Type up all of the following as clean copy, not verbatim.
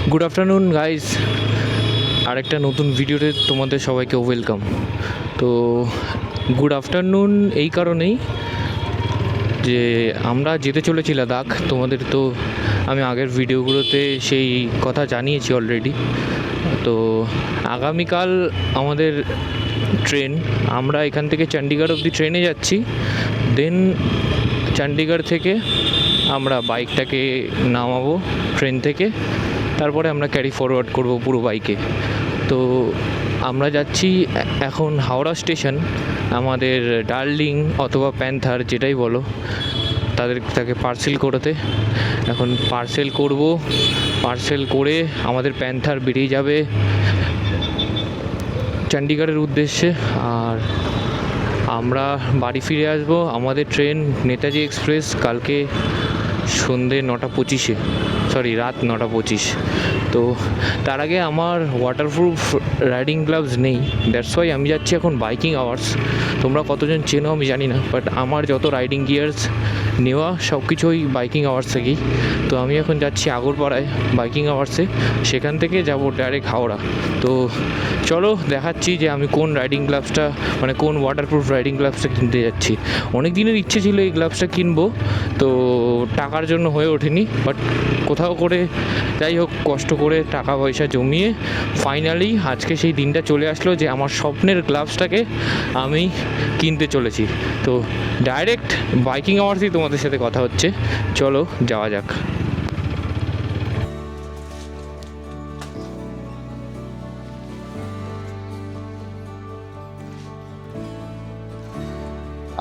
Good afternoon guys, আরেকটা নতুন ভিডিওতে তোমাদের সবাইকে ওয়েলকাম। তো গুড আফটারনুন এই কারণেই যে আমরা যেতে চলেছি লাদাখ। তোমাদের তো আমি আগের ভিডিওগুলোতে সেই কথা জানিয়েছি অলরেডি। তো আগামীকাল আমাদের ট্রেন, আমরা এখান থেকে চণ্ডীগড় অবধি ট্রেনে যাচ্ছি। দেন চণ্ডীগড় থেকে আমরা বাইকটাকে নামাবো ট্রেন থেকে, তারপরে আমরা ক্যারি ফরওয়ার্ড করব পুরো বাইকে। তো আমরা যাচ্ছি এখন হাওড়া স্টেশন, আমাদের ডার্লিং অথবা প্যান্থার যেটাই বলো তাকে পার্সেল করতে। এখন পার্সেল করব, পার্সেল করে আমাদের প্যান্থার বেরিয়ে যাবে চণ্ডীগড়ের উদ্দেশ্যে। আর আমরা বাড়ি ফিরে আসবো। আমাদের ট্রেন নেতাজি এক্সপ্রেস কালকে সন্ধ্যে 9:25, রাত 9:25। তো তার আগে আমার ওয়াটারপ্রুফ রাইডিং গ্লাভস নেই, দ্যাটস ওয়াই আমি যাচ্ছি এখন বাইকিং আওয়ার্স। তোমরা কতজন চেনো আমি জানি না, বাট আমার যত রাইডিং গিয়ার্স নেওয়া সব কিছুই বাইকিং আওয়ার্স থেকেই। তো আমি এখন যাচ্ছি আগরপাড়ায় বাইকিং আওয়ার্সে, সেখান থেকে যাব ডাইরেক্ট হাওড়া। তো চলো দেখাচ্ছি যে আমি কোন রাইডিং গ্লাভসটা, মানে কোন ওয়াটারপ্রুফ রাইডিং গ্লাভসটা কিনতে যাচ্ছি। অনেক দিনের ইচ্ছে ছিল এই গ্লাভসটা কিনবো, তো টাকার জন্য হয়ে ওঠেনি। বাট কোথাও করে যাই হোক কষ্ট করে টাকা পয়সা জমিয়ে ফাইনালি আজকে সেই দিনটা চলে আসলো যে আমার স্বপ্নের গ্লাভসটাকে আমি কিনতে চলেছি। তো ডাইরেক্ট বাইকিং আওয়ার্সই তোমাদের সাথে কথা হচ্ছে, চলো যাওয়া যাক।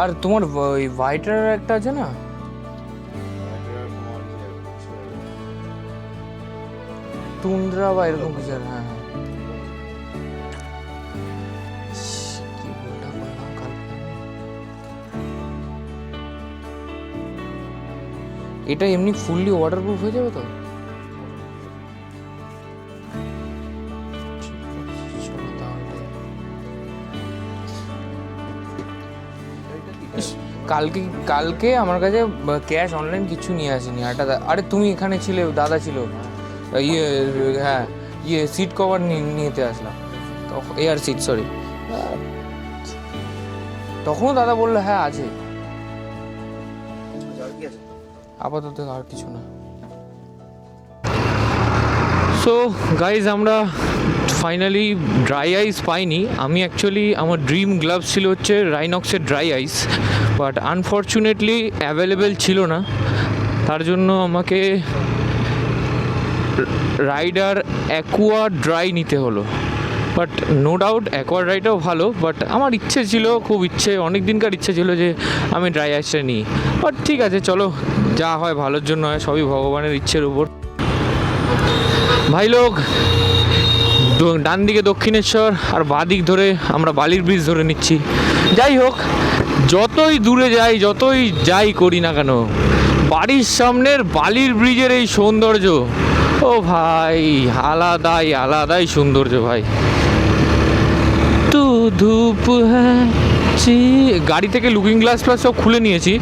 আর তোমার ওই হোয়াইটার একটা আছে না, টুন্ড্রা বা এরকম কিছু। হ্যাঁ হ্যাঁ, কি বলটা বললাম কালকে। এটা এমনি ফুললি ওয়াটারপ্রুফ হয়ে যাবে তো? কালকে আমার কাছে ক্যাশ অনলাইন কিছু নিয়ে আসেনি। আরে তুমি এখানে ছিলে, দাদা ছিল, হ্যাঁ সিট কভার নিতে আসলাম, এয়ার সিট, সরি। তখনও দাদা বললো হ্যাঁ আছে, আপাতত আর কিছু না। সো গাইজ, আমরা ফাইনালি ড্রাই আইস পাইনি। আমি অ্যাকচুয়ালি আমার ড্রিম গ্লাভস ছিল হচ্ছে রাইনক্সের dry ice, but unfortunately available ছিল না। তার জন্য আমাকে রাইডার অ্যাকোয়া ড্রাই নিতে হলো। বাট নো ডাউট অ্যাকোয়া ড্রাইটাও ভালো, বাট আমার ইচ্ছে ছিল, খুব ইচ্ছে, অনেক দিনকার ইচ্ছে ছিল যে আমি ড্রাই আইসটা নিই। বাট ঠিক আছে, চলো, যা হয় ভালোর জন্য হয়, সবই ভগবানের ইচ্ছের উপর। ভাই লোক, ডান দিকে দক্ষিণেশ্বর আর বাঁ দিক ধরে আমরা বালির ব্রিজ ধরে নিচ্ছি। যাই হোক, যতই দূরে যাই, যতই যাই করি না কেন, বাড়ির সামনের বালির ব্রিজের এই সৌন্দর্য, ও ভাই, আলাদাই সৌন্দর্য ভাই। তু ধূপ হ্যাঁ, গাড়ি থেকে লুকিং গ্লাস প্লাস সব খুলে নিয়েছি,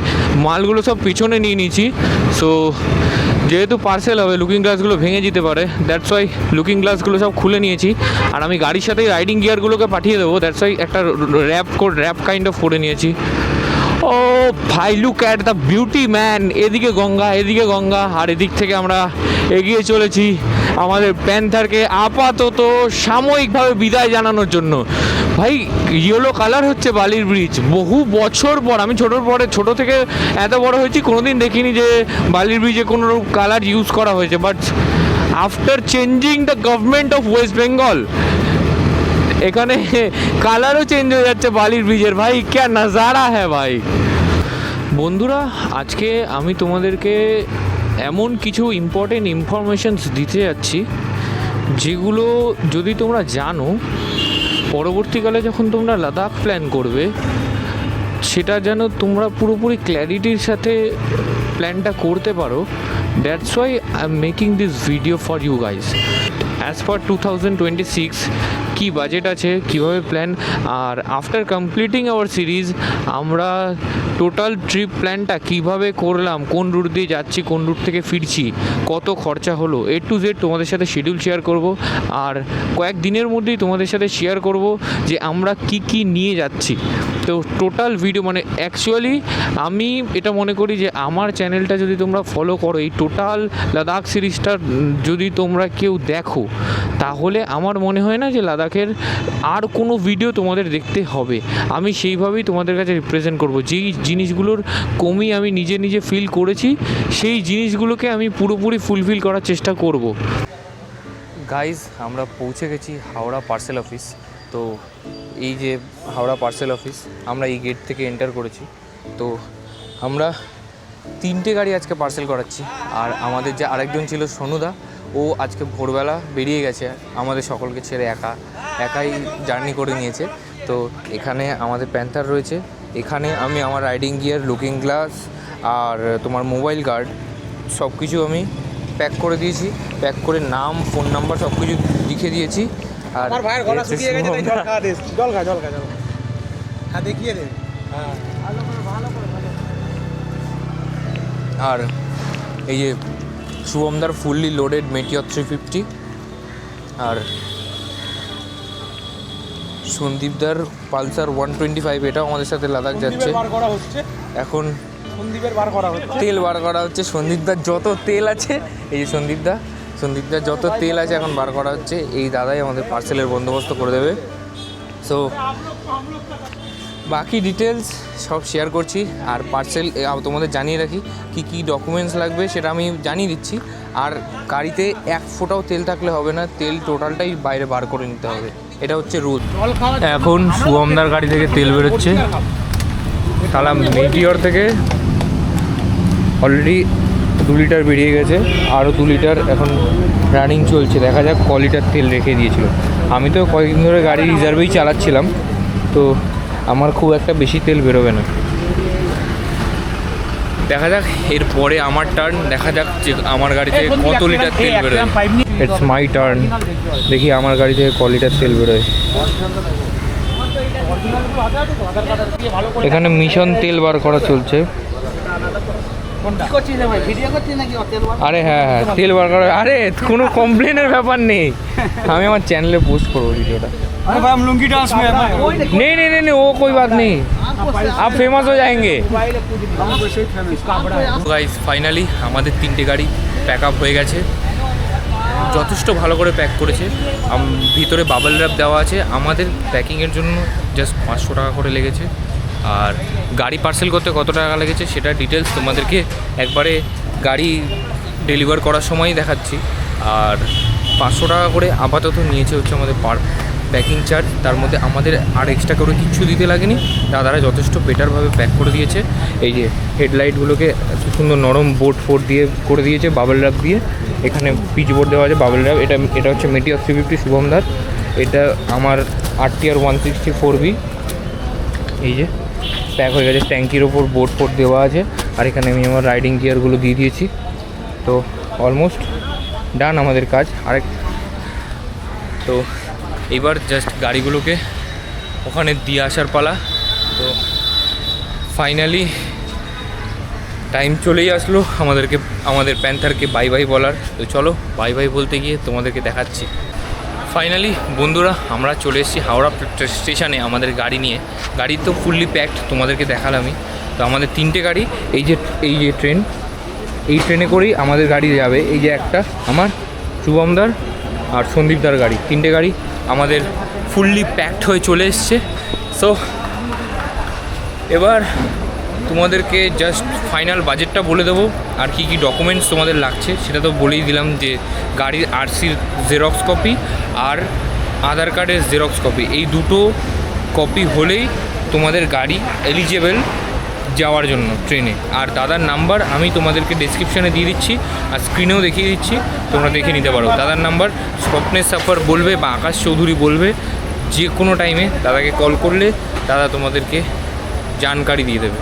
মালগুলো সব পিছনে নিয়ে নিয়েছি। সো যেহেতু পার্সেল হবে, লুকিং গ্লাসগুলো ভেঙে যেতে পারে, দ্যাটস ওয়াই লুকিং গ্লাসগুলো সব খুলে নিয়েছি। আর আমি গাড়ির সাথেই রাইডিং গিয়ারগুলোকে পাঠিয়ে দেবো, দ্যাটস ওয়াই একটা র্যাপ কাইন্ড অফ করে নিয়েছি। ও ভাই, look at the beauty man. এদিকে গঙ্গা, আর এদিক থেকে আমরা এগিয়ে চলেছি আমাদের প্যান্থারকে আপাতত সাময়িকভাবে বিদায় জানানোর জন্য। ভাই, ইয়েলো কালার হচ্ছে বালির ব্রিজ, বহু বছর পর। আমি ছোটো থেকে এত বড় হয়েছি, কোনোদিন দেখিনি যে বালির ব্রিজে কোনো কালার ইউজ করা হয়েছে। But after changing the government of West Bengal, এখানে কালারও চেঞ্জ হয়ে যাচ্ছে বালির ব্রিজের। ভাই ক্যা নাজারা হ্যাঁ ভাই। বন্ধুরা, আজকে আমি তোমাদেরকে এমন কিছু ইম্পর্টেন্ট ইনফরমেশনস দিতে যাচ্ছি যেগুলো যদি তোমরা জানো, পরবর্তীকালে যখন তোমরা লাদাখ প্ল্যান করবে, সেটা যেন তোমরা পুরোপুরি ক্ল্যারিটির সাথে প্ল্যানটা করতে পারো। That's why I am making this video for you guys. As per 2026, কি বাজেট আছে, কিভাবে প্ল্যান। আর আফটার কমপ্লিটিং আওয়ার সিরিজ আমরা টোটাল ট্রিপ প্ল্যানটা কিভাবে করলাম, কোন রুট দিয়ে যাচ্ছি, কোন রুট থেকে ফিরছি, কত খরচা হলো, A to Z তোমাদের সাথে শিডিউল শেয়ার করব। আর কয়েকদিনের মধ্যেই তোমাদের সাথে শেয়ার করব যে আমরা কি কি নিয়ে যাচ্ছি। তো টোটাল ভিডিও মানে অ্যাকচুয়ালি আমি এটা মনে করি যে আমার চ্যানেলটা যদি তোমরা ফলো করো, এই টোটাল লাদাখ সিরিজটা যদি তোমরা কেউ দেখো, তাহলে আমার মনে হয় না যে লাদাখের আর কোনো ভিডিও তোমাদের দেখতে হবে। আমি সেইভাবেই তোমাদের কাছে রিপ্রেজেন্ট করব। যেই জিনিসগুলোর কমই আমি নিজে নিজে ফিল করেছি, সেই জিনিসগুলোকে আমি পুরোপুরি ফুলফিল করার চেষ্টা করব। গাইজ, আমরা পৌঁছে গেছি হাওড়া পার্সেল অফিস। তো এই যে হাওড়া পার্সেল অফিস, আমরা এই গেট থেকে এন্টার করেছি। তো আমরা 3টে গাড়ি আজকে পার্সেল করাচ্ছি। আর আমাদের যে আরেকজন ছিল সনুদা, ও আজকে ভোরবেলা বেরিয়ে গেছে আমাদের সকলকে ছেড়ে, একাই জার্নি করে নিয়েছে। তো এখানে আমাদের প্যান্থার রয়েছে, এখানে আমি আমার রাইডিং গিয়ার, লুকিং গ্লাস আর তোমার মোবাইল গার্ড সব কিছু আমি প্যাক করে দিয়েছি। প্যাক করে নাম, ফোন নাম্বার সব কিছু লিখে দিয়েছি। আর আর এই যে শুভমদার ফুললি লোডেড মেটিওর 350, আর সন্দীপদার পালসার 125, এটাও আমাদের সাথে লাদাখ যাচ্ছে। এখন তেল বার করা হচ্ছে। সন্দীপদার যত তেল আছে, এই যে সন্দীপদার যত তেল আছে এখন বার করা হচ্ছে। এই দাদাই আমাদের পার্সেলের বন্দোবস্ত করে দেবে। সো বাকি ডিটেলস সব শেয়ার করছি। আর পার্সেল তোমাদের জানিয়ে রাখি কি কি ডকুমেন্টস লাগবে সেটা আমি জানিয়ে দিচ্ছি। আর গাড়িতে এক ফোঁটাও তেল থাকলে হবে না, তেল টোটালটাই বাইরে বার করে নিতে হবে, এটা হচ্ছে রুল। এখন শুভমদার গাড়ি থেকে তেল বেরোচ্ছে। তাহলে মেটিওর থেকে অলরেডি 2 লিটার বেরিয়ে গেছে, আরও 2 লিটার এখন রানিং চলছে। দেখা যাক ক লিটার তেল রেখে দিয়েছিল। আমি তো কয়েকদিন ধরে গাড়ি রিজার্ভেই চালাচ্ছিলাম, তো আমার খুব একটা বেশি তেল বেরোবে না। দেখা যাক এরপরে আমার টার্ন, দেখা যাক যে আমার গাড়িতে কত লিটার তেল বেরোয়। ইটস মাই টার্ন, দেখি আমার গাড়ি থেকে ক লিটার তেল বেরোয়। এখানে মিশন তেল বার করা চলছে। আরে হ্যাঁ, তেল বার করা। আরে কোনো কমপ্লেনের ব্যাপার নেই, আমি আমার চ্যানেলে পোস্ট করবো ভিডিওটা। नहीं नहीं नहीं नहीं वो कोई बात नहीं, आप फेमस हो जाएंगे। গাইস, ফাইনালি আমাদের 3টে গাড়ি প্যাক আপ হয়ে গেছে। যথেষ্ট ভালো করে প্যাক করেছে। ভিতরে বাবল র্যাপ দেওয়া আছে। আমাদের প্যাকিংয়ের জন্য জাস্ট 500 টাকা করে লেগেছে। আর গাড়ি পার্সেল করতে কত টাকা লেগেছে সেটা ডিটেলস তোমাদেরকে একবারে গাড়ি ডেলিভার করার সময়ই দেখাচ্ছি। আর 500 টাকা করে আপাতত নিয়েছে হচ্ছে আমাদের পার প্যাকিং চার্জ। তার মধ্যে আমাদের আর এক্সট্রা করে কিচ্ছু দিতে লাগেনি। দাদারা যথেষ্ট বেটারভাবে প্যাক করে দিয়েছে। এই যে হেডলাইটগুলোকে এত সুন্দর নরম বোর্ড দিয়ে করে দিয়েছে বাবল র্যাপ দিয়ে। এখানে পিচ বোর্ড দেওয়া আছে, বাবল র্যাপ। এটা হচ্ছে মেটিওর 350 শুভমদার। এটা আমার RTR 164B। এই যে প্যাক হয়ে গেছে, ট্যাঙ্কির ওপর বোর্ড দেওয়া আছে। আর এখানে আমি আমার রাইডিং গিয়ারগুলো দিয়ে দিয়েছি। তো অলমোস্ট ডান আমাদের কাজ। তো এবার জাস্ট গাড়িগুলোকে ওখানে দিয়ে আসার পালা। তো ফাইনালি টাইম চলেই আসলো আমাদের প্যান্থারকে বাই বাই বলার। তো চলো বাই বাই বলতে গিয়ে তোমাদেরকে দেখাচ্ছি। ফাইনালি বন্ধুরা, আমরা চলে এসেছি হাওড়া স্টেশনে আমাদের গাড়ি নিয়ে। গাড়ি তো ফুললি প্যাকড, তোমাদেরকে দেখালামই। তো আমাদের 3টে গাড়ি, এই যে ট্রেন, এই ট্রেনে করেই আমাদের গাড়ি যাবে। এই যে একটা আমার, শুভমদার আর সন্দীপদার গাড়ি, 3টে গাড়ি আমাদের ফুললি প্যাকড হয়ে চলে এসছে। সো এবার তোমাদেরকে জাস্ট ফাইনাল বাজেটটা বলে দেবো। আর কি কি ডকুমেন্টস তোমাদের লাগছে সেটা তো বলেই দিলাম, যে গাড়ির RCর জেরক্স কপি আর আধার কার্ডের জেরক্স কপি, এই দুটো কপি হলেই তোমাদের গাড়ি এলিজেবল যাওয়ার জন্য ট্রেনে। আর দাদার নাম্বার আমি তোমাদেরকে ডেসক্রিপশানে দিয়ে দিচ্ছি, আর স্ক্রিনেও দেখিয়ে দিচ্ছি, তোমরা দেখে নিতে পারো। দাদার নাম্বার স্বপ্নের সাফার বলবে বা আকাশ চৌধুরী বলবে, যে কোনো টাইমে দাদাকে কল করলে দাদা তোমাদেরকে জানকারি দিয়ে দেবে।